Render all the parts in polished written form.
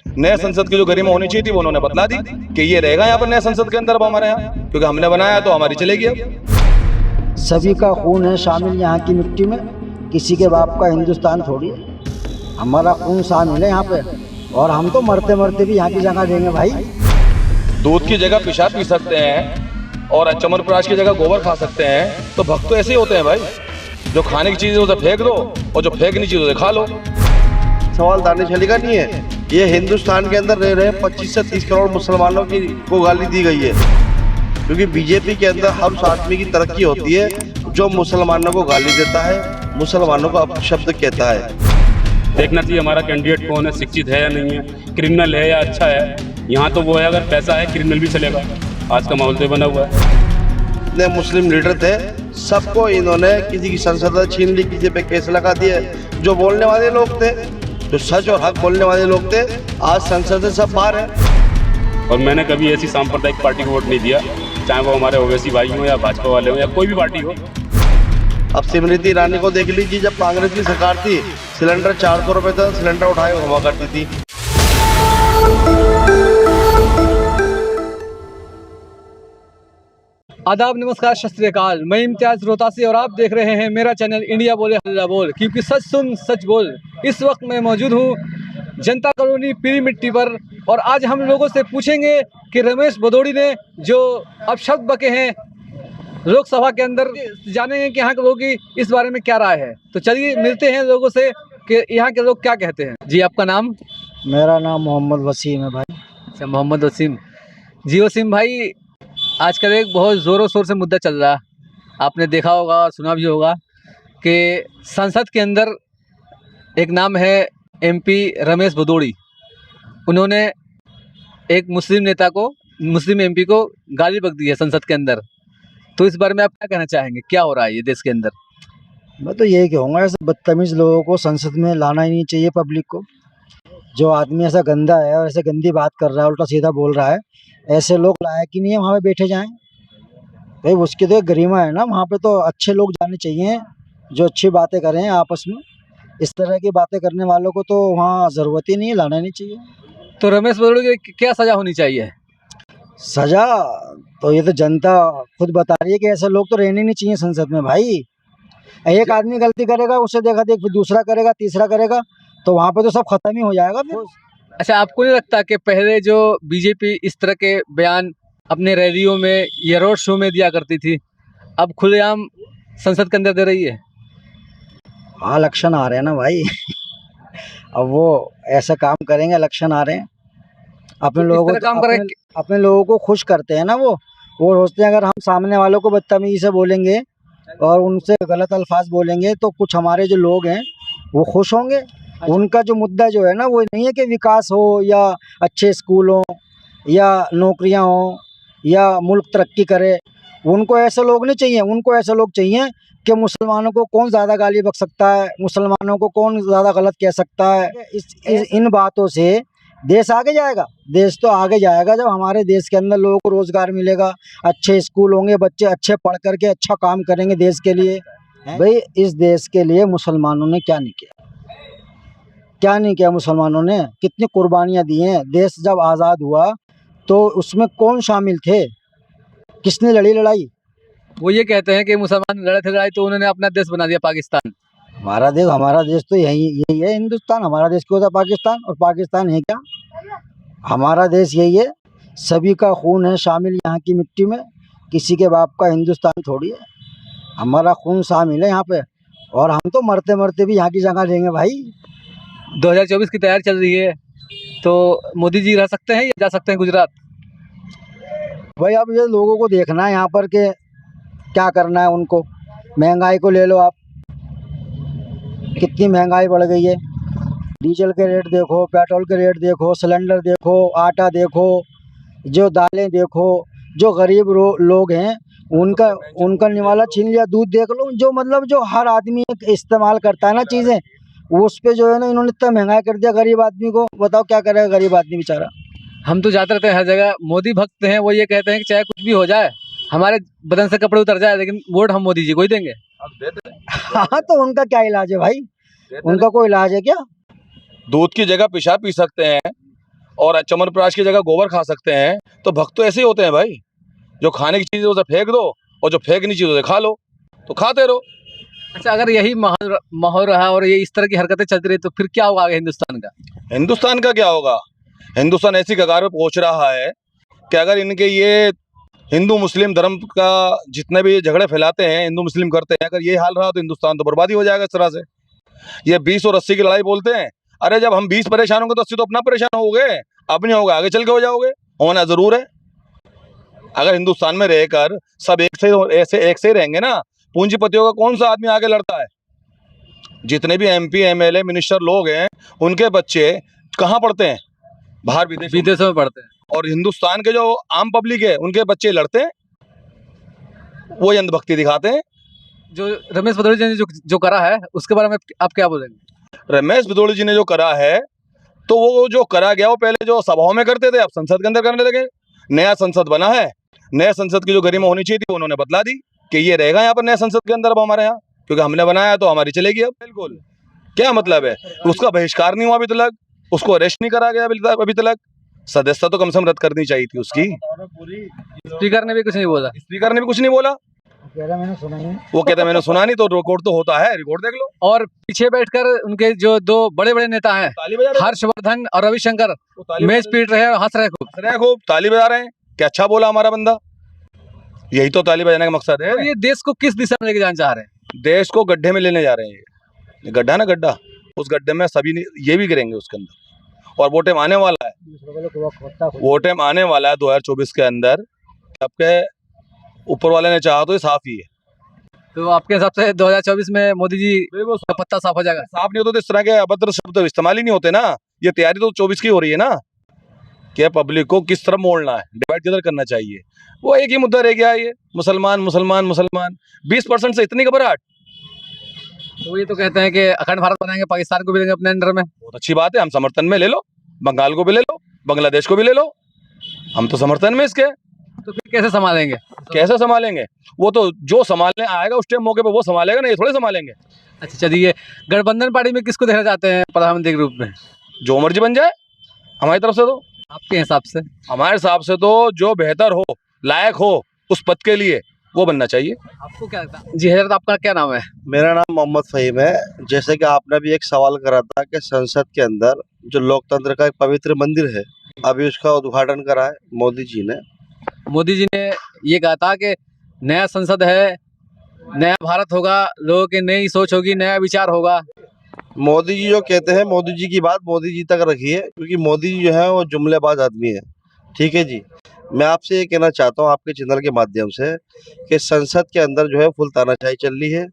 नए संसद की जो गरिमा होनी चाहिए थी वो उन्होंने बतला दी कि ये रहेगा यहाँ पर नए संसद के अंदर अब हमारे यहाँ, क्योंकि हमने बनाया तो हमारी चलेगी अब। सभी का खून है शामिल यहाँ की मिट्टी में, किसी के बाप का हिंदुस्तान थोड़ी है। हमारा खून शामिल है यहाँ पे, और हम तो मरते मरते भी यहाँ की जगह देंगे भाई। दूध की जगह पेशाब पी सकते हैं और चमनप्राश की जगह गोबर खा सकते हैं, तो भक्त तो ऐसे ही होते हैं भाई। जो खाने की चीज़ है उसे फेंक दो और जो फेंकनी चीज़ उसे खा लो। सवाल दानिश अली का नहीं है, ये हिंदुस्तान के अंदर रह रहे 25 से 30 करोड़ मुसलमानों की को गाली दी गई है, क्योंकि बीजेपी के अंदर हर उस आदमी की तरक्की होती है जो मुसलमानों को गाली देता है, मुसलमानों को अपशब्द कहता है। देखना चाहिए हमारा कैंडिडेट कौन है, शिक्षित है या नहीं है, क्रिमिनल है या अच्छा है। यहाँ तो वो है, अगर पैसा है क्रिमिनल भी चलेगा। आज का माहौल तो बना हुआ है। इतने मुस्लिम लीडर थे, सबको इन्होंने किसी की संसद छीन ली, किसी पे केस लगा दिए। जो बोलने वाले लोग थे, जो सच और हक बोलने वाले लोग थे, आज संसद से सब बाहर है। और मैंने कभी ऐसी सांप्रदायिक पार्टी को वोट नहीं दिया, चाहे वो हमारे ओवैसी भाई हों या भाजपा वाले हों या कोई भी पार्टी हो। अब स्मृति ईरानी को देख लीजिए, जब कांग्रेस की सरकार थी सिलेंडर 400 रुपए था, सिलेंडर उठाए हुआ करती थी। आदाब, नमस्कार, सत श्री अकाल। मैं इम्तियाज रोहतासी और आप देख रहे हैं मेरा चैनल इंडिया बोले हल्ला बोल, क्योंकि सच सुन सच बोल। इस वक्त मैं मौजूद हूँ जनता कॉलोनी पीरी मिट्टी पर, और आज हम लोगों से पूछेंगे कि रमेश भदौड़ी ने जो अपशब्द बके हैं लोकसभा के अंदर, जानेंगे कि यहाँ के लोगों की इस बारे में क्या राय है। तो चलिए मिलते हैं लोगों से कि यहाँ के लोग क्या कहते हैं। जी, आपका नाम? मेरा नाम मोहम्मद वसीम है भाई। अच्छा, मोहम्मद वसीम जी। वसीम भाई, आजकल एक बहुत ज़ोरों शोर से मुद्दा चल रहा, आपने देखा होगा और सुना भी होगा कि संसद के अंदर एक नाम है एमपी रमेश भदौड़ी। उन्होंने एक मुस्लिम नेता को, मुस्लिम एमपी को गाली बक दी है संसद के अंदर। तो इस बारे में आप क्या कहना चाहेंगे, क्या हो रहा है ये देश के अंदर? मैं तो यही कहूँगा, ऐसे बदतमीज़ लोगों को संसद में लाना ही नहीं चाहिए। पब्लिक को, जो आदमी ऐसा गंदा है और ऐसे गंदी बात कर रहा है, उल्टा सीधा बोल रहा है, ऐसे लोग लायक ही नहीं है वहाँ पे बैठे जाएं भाई। उसकी तो एक गरिमा है ना, वहाँ पे तो अच्छे लोग जाने चाहिए जो अच्छी बातें करें आपस में। इस तरह की बातें करने वालों को तो वहाँ ज़रूरत ही नहीं है, लाना नहीं चाहिए। तो रमेश भदौड़ी की क्या सज़ा होनी चाहिए? सजा तो ये तो जनता खुद बता रही है कि ऐसे लोग तो रहने नहीं चाहिए संसद में भाई। एक आदमी गलती करेगा, उसे देखा देख फिर दूसरा करेगा, तीसरा करेगा, तो वहाँ पे तो सब खत्म ही हो जाएगा फिर। अच्छा, आपको नहीं लगता कि पहले जो बीजेपी इस तरह के बयान अपने रैलियों में या रोड शो में दिया करती थी, अब खुलेआम संसद के अंदर दे रही है? हाँ, इलेक्शन आ रहे हैं ना भाई। अब वो ऐसा काम करेंगे, इलेक्शन आ रहे हैं, अपने तो लोगों इस तरह काम करें। अपने लोगों को खुश करते हैं ना। वो सोचते हैं अगर हम सामने वालों को बदतमीजी से बोलेंगे और उनसे गलत अल्फाज बोलेंगे तो कुछ हमारे जो लोग हैं वो खुश होंगे। उनका जो मुद्दा जो है ना, वो नहीं है कि विकास हो या अच्छे स्कूल हो या नौकरियां हो या मुल्क तरक्की करे। उनको ऐसे लोग नहीं चाहिए, उनको ऐसे लोग चाहिए कि मुसलमानों को कौन ज़्यादा गाली बक सकता है, मुसलमानों को कौन ज़्यादा गलत कह सकता है। इन बातों से देश आगे जाएगा। देश तो आगे जाएगा जब हमारे देश के अंदर लोगों को रोज़गार मिलेगा, अच्छे स्कूल होंगे, बच्चे अच्छे पढ़ करके अच्छा काम करेंगे देश के लिए। भाई, इस देश के लिए मुसलमानों ने क्या नहीं किया, क्या नहीं किया मुसलमानों ने, कितनी कुर्बानियाँ दी हैं। देश जब आज़ाद हुआ तो उसमें कौन शामिल थे, किसने लड़ी लड़ाई? वो ये कहते हैं कि मुसलमान लड़े थे लड़ाई तो उन्होंने अपना देश बना दिया पाकिस्तान। हमारा देश तो यही है हिंदुस्तान। हमारा देश क्यों था पाकिस्तान, और पाकिस्तान है क्या? हमारा देश यही है। सभी का खून है शामिल यहाँ की मिट्टी में, किसी के बाप का हिंदुस्तान थोड़ी है। हमारा खून शामिल है यहाँ पे, और हम तो मरते मरते भी यहाँ की जगह लेंगे भाई। 2024 की तैयारी चल रही है, तो मोदी जी रह सकते हैं या जा सकते हैं गुजरात? भाई, अब ये लोगों को देखना है यहाँ पर के क्या करना है उनको। महंगाई को ले लो आप, कितनी महंगाई बढ़ गई है। डीजल के रेट देखो, पेट्रोल के रेट देखो, सिलेंडर देखो, आटा देखो, जो दालें देखो। जो गरीब लोग हैं उनका निवाला छीन लिया। दूध देख लो, जो मतलब जो हर आदमी इस्तेमाल करता है ना चीज़ें, उस पे जो है ना इन्होंने इतना महंगा कर दिया गरीब आदमी को। बताओ क्या करेगा गरीब आदमी बेचारा। हम तो जाते रहते हैं हर जगह, मोदी भक्त हैं। वो ये कहते हैं कि चाहे कुछ भी हो जाए, हमारे बदन से कपड़े उतर जाए, लेकिन वोट हम मोदी जी को ही देंगे। हाँ, तो उनका क्या इलाज है भाई? उनका कोई इलाज है क्या? दूध की जगह पेशाब पी सकते हैं और च्यवनप्राश की जगह गोबर खा सकते हैं, तो भक्त तो ऐसे ही होते हैं भाई। जो खाने की चीज़ है उसे फेंक दो और जो फेंकनी चीज़ उसे खा लो, तो खाते रहो। अच्छा, अगर यही माहौल माहौल रहा और ये इस तरह की हरकतें चलती रही तो फिर क्या होगा आगे हिंदुस्तान का? हिंदुस्तान का क्या होगा? हिंदुस्तान ऐसी कगार पे पहुंच रहा है कि अगर इनके ये हिंदू मुस्लिम धर्म का जितने भी झगड़े फैलाते हैं, हिंदू मुस्लिम करते हैं, अगर ये हाल रहा तो हिंदुस्तान तो बर्बादी हो जाएगा इस तरह से। ये 20 और 80 की लड़ाई बोलते हैं, अरे जब हम 20 परेशान होंगे तो 80 तो अपना परेशान हो गए, अब नहीं होगा, आगे चल के हो जाओगे, होना जरूर है। अगर हिंदुस्तान में रहकर सब एक से ही रहेंगे ना, पूंजीपतियों का कौन सा आदमी आगे लड़ता है? जितने भी MP MLA मिनिस्टर लोग हैं, उनके बच्चे कहाँ पढ़ते हैं? बाहर विदेशों में पढ़ते हैं। और हिंदुस्तान के जो आम पब्लिक है उनके बच्चे लड़ते हैं, वो अंधभक्ति दिखाते हैं। जो रमेश भदौरिया जी ने जो करा है उसके बारे में आप क्या बोलेंगे? रमेश भदौरिया जी ने जो करा है, तो वो जो करा गया वो पहले जो सभाओं में करते थे, अब संसद के अंदर करने लगे। नया संसद बना है, नया संसद की जो गरिमा होनी चाहिए थी उन्होंने बतला दी कि ये रहेगा यहाँ पर नया संसद के अंदर अब हमारे यहाँ, क्योंकि हमने बनाया तो हमारी चलेगी अब। बिल्कुल, क्या मतलब है? उसका बहिष्कार नहीं हुआ अभी तक, उसको अरेस्ट नहीं करा गया अभी तक। सदस्यता तो कम से कम रद्द करनी चाहिए थी उसकी। स्पीकर ने भी कुछ नहीं बोला। स्पीकर ने भी कुछ नहीं बोला। मैंने सुना नहीं। वो कहता मैंने सुना नहीं, तो रिकॉर्ड तो होता है, रिकॉर्ड देख लो। और पीछे बैठकर उनके जो दो बड़े बड़े नेता हैं, ताली बजा रहे हैं, हर्षवर्धन और रविशंकर, वो ताली मेज बजा पीट रहे हैं, हंस रहे हैं खूब। रहे हैं, खूब ताली बजा रहे हैं कि अच्छा बोला हमारा बंदा। यही तो ताली बजाने का मकसद है। तो ये देश को किस दिशा में लेके जाना चाह रहे हैं? देश को गड्ढे में लेने जा रहे हैं। ये गड्ढा ना गड्ढा, उस गड्ढे में सभी ये भी गिरेंगे उसके अंदर। और वो टाइम आने वाला है, वो टाइम आने वाला है 2024 के अंदर। आपके ऊपर वाले ने चाहा तो ये साफ ही है। तो आपके हिसाब से 2024 में मोदी जी का पत्ता साफ हो जाएगा? साफ नहीं होता तो इस तरह के अभद्र शब्द इस्तेमाल ही नहीं होते ना। ये तैयारी तो 24 की हो रही है ना, कि पब्लिक को किस तरह मोड़ना है, डिवाइड किधर करना चाहिए। वो एक ही मुद्दा रह गया है, ये मुसलमान मुसलमान मुसलमान। 20% से इतनी घबराहट। तो ये तो कहते हैं कि अखंड भारत बनाएंगे, पाकिस्तान को भी देंगे अपने अंडर में। बहुत अच्छी बात है, हम समर्थन में ले लो, बंगाल को भी ले लो, बांग्लादेश को भी ले लो, हम तो समर्थन में इसके। तो फिर कैसे संभालेंगे? कैसे संभालेंगे? वो तो जो संभालने आएगा उस टाइम मौके पे वो संभालेगा ना, ये थोड़े संभालेंगे। अच्छा चलिए, गठबंधन पार्टी में किसको देखना चाहते हैं प्रधानमंत्री के रूप में? जो मर्जी बन जाए हमारी तरफ से। तो आपके हिसाब से? हमारे हिसाब से तो जो बेहतर हो, लायक हो उस पद के लिए, वो बनना चाहिए। आपको क्या लगता है? जी हजरत, आपका क्या नाम है? मेरा नाम मोहम्मद फ़हीम है। जैसे कि आपने भी एक सवाल करा था कि संसद के अंदर जो लोकतंत्र का एक पवित्र मंदिर है, अभी उसका उद्घाटन करा है मोदी जी ने। मोदी जी ने ये कहा था कि नया संसद है, नया भारत होगा, लोगों की नई सोच होगी, नया विचार होगा। मोदी जी जो कहते हैं, मोदी जी की बात मोदी जी तक रखिए, क्योंकि मोदी जी जो है वो जुमलेबाज आदमी है। ठीक है जी, मैं आपसे ये कहना चाहता हूँ आपके चैनल के माध्यम से कि संसद के अंदर जो है फुल तानाशाही चल रही है।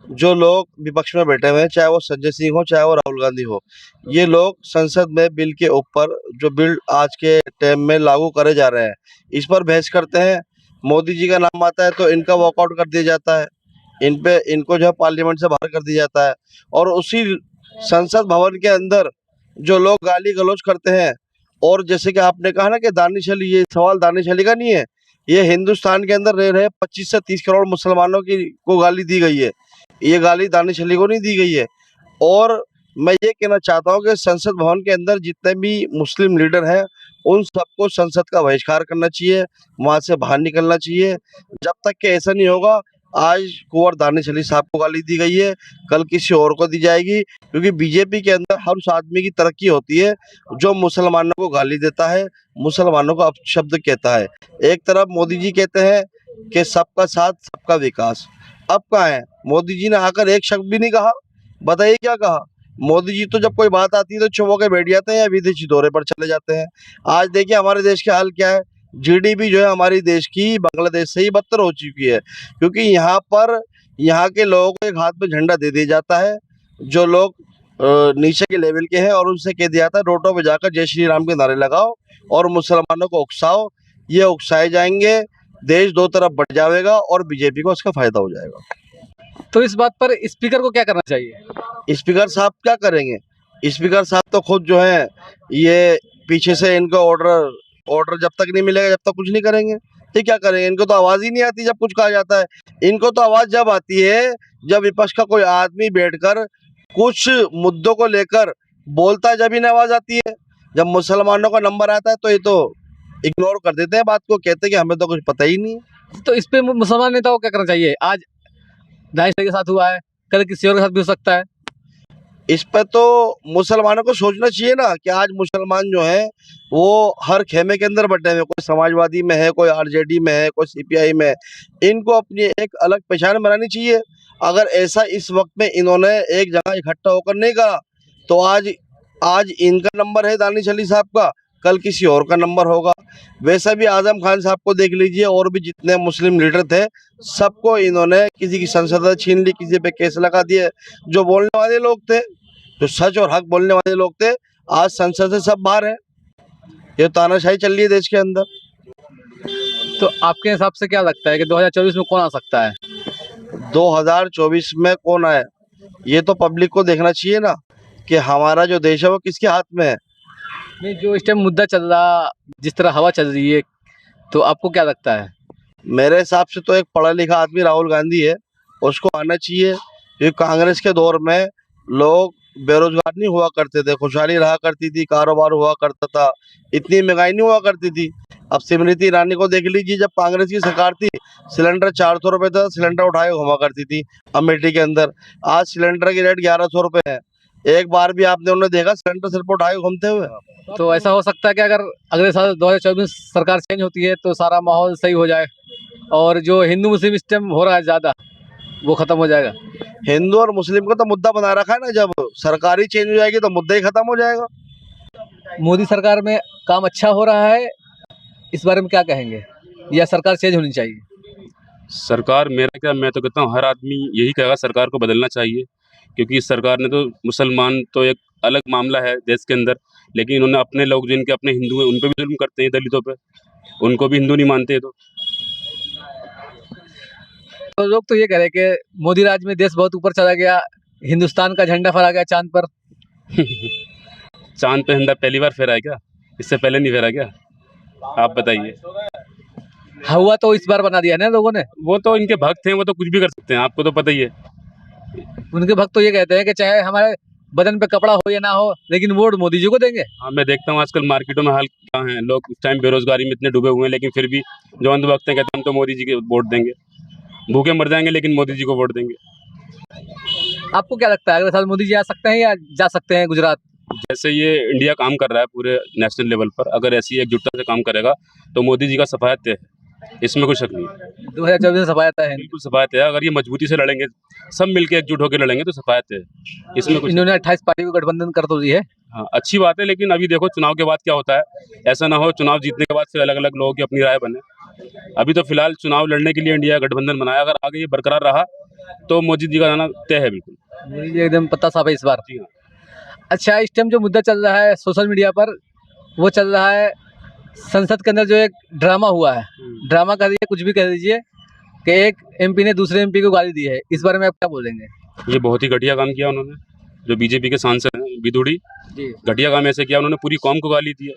जो लोग विपक्ष में बैठे हुए हैं, चाहे वो संजय सिंह हो, चाहे वो राहुल गांधी हो, ये लोग संसद में बिल के ऊपर जो बिल आज के टाइम में लागू करे जा रहे हैं, इस पर बहस करते हैं। मोदी जी का नाम आता है तो इनका वॉकआउट कर दिया जाता है, इनको जो है पार्लियामेंट से बाहर कर दिया जाता है। और उसी संसद भवन के अंदर जो लोग गाली गलौज करते हैं, और जैसे कि आपने कहा ना कि दानिश अली, ये सवाल दानिश अली का नहीं है, ये हिंदुस्तान के अंदर रह रहे 25 से 30 करोड़ मुसलमानों की को गाली दी गई है। ये गाली दानिश अली को नहीं दी गई है। और मैं ये कहना चाहता हूँ कि संसद भवन के अंदर जितने भी मुस्लिम लीडर हैं, उन सबको संसद का बहिष्कार करना चाहिए, वहाँ से बाहर निकलना चाहिए। जब तक कि ऐसा नहीं होगा, आज कुंवर दानिश अली साहब को गाली दी गई है, कल किसी और को दी जाएगी, क्योंकि बीजेपी के अंदर हर उस आदमी की तरक्की होती है जो मुसलमानों को गाली देता है, मुसलमानों को अपशब्द कहता है। एक तरफ मोदी जी कहते हैं कि सबका साथ सबका विकास, अब कहाँ है? मोदी जी ने आकर एक शब्द भी नहीं कहा। बताइए क्या कहा? मोदी जी तो जब कोई बात आती है तो चुप होकर बैठ जाते हैं या विदेशी दौरे पर चले जाते हैं। आज देखिए हमारे देश का हाल क्या है। जीडीपी जो है हमारी देश की बांग्लादेश से ही बदतर हो चुकी है, क्योंकि यहाँ पर यहाँ के लोगों को एक हाथ में झंडा दे दिया जाता है, जो लोग नीचे के लेवल के हैं, और उनसे कह दिया जाता है रोडों पे जाकर जय श्री राम के नारे लगाओ और मुसलमानों को उकसाओ। ये उकसाए जाएंगे, देश दो तरफ बढ़ जाएगा और बीजेपी को उसका फायदा हो जाएगा। तो इस बात पर स्पीकर को क्या करना चाहिए? स्पीकर साहब क्या करेंगे? स्पीकर साहब तो खुद जो है ये पीछे से इनको ऑर्डर जब तक नहीं मिलेगा जब तक कुछ नहीं करेंगे। ये क्या करेंगे? इनको तो आवाज ही नहीं आती जब कुछ कहा जाता है। इनको तो आवाज जब आती है जब विपक्ष का कोई आदमी बैठकर कुछ मुद्दों को लेकर बोलता है, जब इन्हें आवाज आती है। जब मुसलमानों का नंबर आता है तो ये तो इग्नोर कर देते हैं बात को, कहते हैं कि हमें तो कुछ पता ही नहीं है। तो इस पे मुसलमान नेताओं को क्या करना चाहिए? आज दानिश भाई के साथ हुआ है, कल किसी और के साथ भी हो सकता है। इस पे तो मुसलमानों को सोचना चाहिए ना कि आज मुसलमान जो है वो हर खेमे के अंदर बटे हुए, कोई समाजवादी में है, कोई आरजेडी में है, कोई सीपीआई में है। इनको अपनी एक अलग पहचान बनानी चाहिए। अगर ऐसा इस वक्त में इन्होंने एक जगह इकट्ठा होकर नहीं करा तो आज इनका नंबर है दानिश अली साहब का, कल किसी और का नंबर होगा। वैसा भी आजम खान साहब को देख लीजिए, और भी जितने मुस्लिम लीडर थे सबको इन्होंने किसी की संसद छीन ली, किसी पे केस लगा दिए। जो बोलने वाले लोग थे, जो सच और हक बोलने वाले लोग थे, आज संसद से सब बाहर है। ये तानाशाही चल रही है देश के अंदर। तो आपके हिसाब से क्या लगता है कि 2024 में कौन आ सकता है? 2024 में कौन आए, ये तो पब्लिक को देखना चाहिए ना कि हमारा जो देश है वो किसके हाथ में है। नहीं, जो इस टाइम मुद्दा चल रहा, जिस तरह हवा चल रही है, तो आपको क्या लगता है? मेरे हिसाब से तो एक पढ़ा लिखा आदमी राहुल गांधी है, उसको आना चाहिए। क्योंकि कांग्रेस के दौर में लोग बेरोजगार नहीं हुआ करते थे, खुशहाली रहा करती थी, कारोबार हुआ करता था, इतनी महंगाई नहीं हुआ करती थी। अब स्मृति ईरानी को देख लीजिए, जब कांग्रेस की सरकार थी सिलेंडर 400 रुपये था, सिलेंडर उठाए घुमा करती थी अमेठी के अंदर। आज सिलेंडर की रेट 1100 रुपये है। एक बार भी आपने उन्हें देखा सिलेंडर सिर पर उठाए घूमते हुए? तो ऐसा हो सकता है कि अगर अगले साल 2024 सरकार चेंज होती है तो सारा माहौल सही हो जाए और जो हिंदू मुस्लिम इस टाइम हो रहा है ज़्यादा, वो खत्म हो जाएगा। हिंदू और मुस्लिम को तो मुद्दा बना रखा है ना, जब सरकार ही चेंज हो जाएगी तो मुद्दा ही खत्म हो जाएगा। मोदी सरकार में काम अच्छा हो रहा है, इस बारे में क्या कहेंगे, या सरकार चेंज होनी चाहिए? सरकार, मेरा क्या, मैं तो कहता हूँ हर आदमी यही कहेगा सरकार को बदलना चाहिए। क्योंकि इस सरकार ने तो मुसलमान तो एक अलग मामला है देश के अंदर, लेकिन इन्होंने अपने लोग जिनके अपने हिंदू हैं उन पे भी जुल्म करते हैं, दलितों पे, उनको भी हिंदू नहीं मानते। तो लोग तो ये कह रहे हैं कि मोदी राज में देश बहुत ऊपर चला गया, हिंदुस्तान का झंडा फहरा गया चांद पर। चांद पे झंडा पहली बार फहरा है क्या? इससे पहले नहीं फहरा क्या? आप बताइए। हुआ तो इस बार बना दिया ना लोगों ने। वो तो इनके भक्त हैं, वो तो कुछ भी कर सकते हैं, आपको तो पता ही है। उनके भक्त तो ये कहते हैं कि चाहे हमारे बदन पे कपड़ा हो या ना हो, लेकिन वोट मोदी जी को देंगे। हाँ, मैं देखता हूँ आजकल मार्केटों में हाल क्या है, लोग इस टाइम बेरोजगारी में इतने डूबे हुए हैं, लेकिन फिर भी जो अंधभक्त हैं कहते हैं हम तो मोदी जी के वोट देंगे, भूखे मर जाएंगे लेकिन मोदी जी को वोट देंगे। आपको क्या लगता है अगले साल मोदी जी आ सकते हैं या जा सकते हैं गुजरात? जैसे ये इंडिया काम कर रहा है पूरे नेशनल लेवल पर, अगर ऐसी एकजुटता से काम करेगा तो मोदी जी का सफाया तय है, इसमें कोई शक नहीं है। 2024 में सफाया है। बिल्कुल सफाया तय है। अगर ये मजबूती से लड़ेंगे, सब मिलकर एकजुट होकर लड़ेंगे तो सफाया तय है, इसमें कुछ। इन्होंने 28 पार्टी को गठबंधन कर तो दी है। हाँ, अच्छी बात है, लेकिन अभी देखो चुनाव के बाद क्या होता है। ऐसा ना हो चुनाव जीतने के बाद फिर अलग अलग लोगों की अपनी राय बने। अभी तो फिलहाल चुनाव लड़ने के लिए इंडिया गठबंधन बनाया, अगर आगे ये बरकरार रहा तो मोदी जी का आना तय है। बिल्कुल मोदी जी एकदम पत्ता साफ है इस बार। जी हाँ। अच्छा, इस टाइम जो मुद्दा चल रहा है सोशल मीडिया पर, वो चल रहा है संसद के अंदर जो एक ड्रामा हुआ है, ड्रामा कह दीजिए, कुछ भी कह दीजिए, कि एक एमपी ने दूसरे एमपी को गाली दी है। इस बारे में आप क्या बोलेंगे? ये बहुत ही घटिया काम किया उन्होंने, जो बीजेपी के सांसद हैं विदुड़ी, घटिया काम ऐसे किया उन्होंने, पूरी कौम को गाली दी है।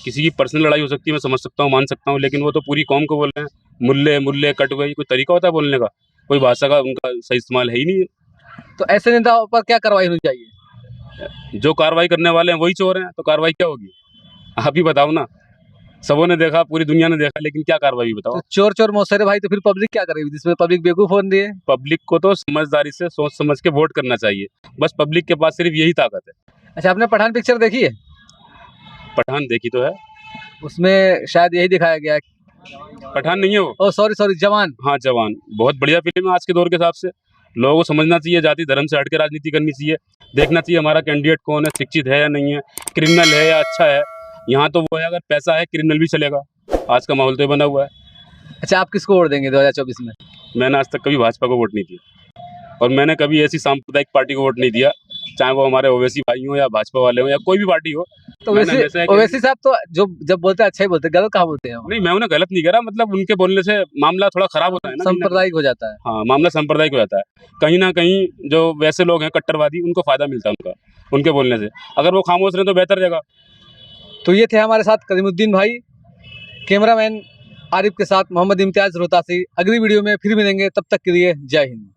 किसी की पर्सनल लड़ाई हो सकती है, मैं समझ सकता हूँ, मान सकता हूँ, लेकिन वो तो पूरी कौम को बोल रहे हैं मुल्ले मुल्ले कट गई। कोई तरीका होता है बोलने का? कोई भाषा का उनका सही इस्तेमाल है ही नहीं है। तो ऐसे नेताओं पर क्या कार्रवाई होनी चाहिए? जो कार्रवाई करने वाले हैं वही चोर हैं, तो कार्रवाई क्या होगी? आप ही बताओ ना। सबों ने देखा, पूरी दुनिया ने देखा, लेकिन क्या कार्रवाई बताओ? तो चोर चोर मौसेरे भाई, तो फिर पब्लिक क्या करेगी जिसमें पब्लिक बेवकूफ हो रही है? पब्लिक को तो समझदारी से सोच समझ के वोट करना चाहिए, बस पब्लिक के पास सिर्फ यही ताकत है। अच्छा, आपने पठान पिक्चर देखी है? पठान देखी तो है। उसमें शायद यही दिखाया गया है। पठान नहीं है वो? ओ सॉरी, जवान। हाँ, जवान बहुत बढ़िया फिल्म है। आज के दौर के हिसाब से लोगों को समझना चाहिए, जाति धर्म से हट के राजनीति करनी चाहिए। देखना चाहिए हमारा कैंडिडेट कौन है, शिक्षित है या नहीं है, क्रिमिनल है या अच्छा है। यहाँ तो वो है, अगर पैसा है क्रिमिनल भी चलेगा। आज का माहौल तो बना हुआ है। अच्छा, आप किसको वोट देंगे 2024 में? मैंने आज तक कभी भाजपा को वोट नहीं दिया, और मैंने कभी ऐसी सांप्रदायिक पार्टी को वोट नहीं दिया, चाहे वो हमारे ओवैसी भाई हो या भाजपा वाले हो या कोई भी पार्टी हो। तो ओवैसी साहब तो जो जब बोलते हैं अच्छा ही बोलते हैं, गलत कहाँ बोलते हैं? नहीं, मैं उन्हें गलत नहीं कह रहा, मतलब उनके बोलने से मामला थोड़ा खराब होता है ना, सांप्रदायिक हो जाता है। हाँ, मामला सांप्रदायिक हो जाता है। कहीं ना कहीं जो वैसे लोग हैं कट्टरवादी, उनको फायदा मिलता है उनके बोलने से। अगर वो खामोश रहे तो बेहतर रहेगा। तो ये थे हमारे साथ करीमुद्दीन भाई, कैमरामैन आरिफ के साथ मोहम्मद इम्तियाज रोहतासी। अगली वीडियो में फिर मिलेंगे, तब तक के लिए जय हिंद।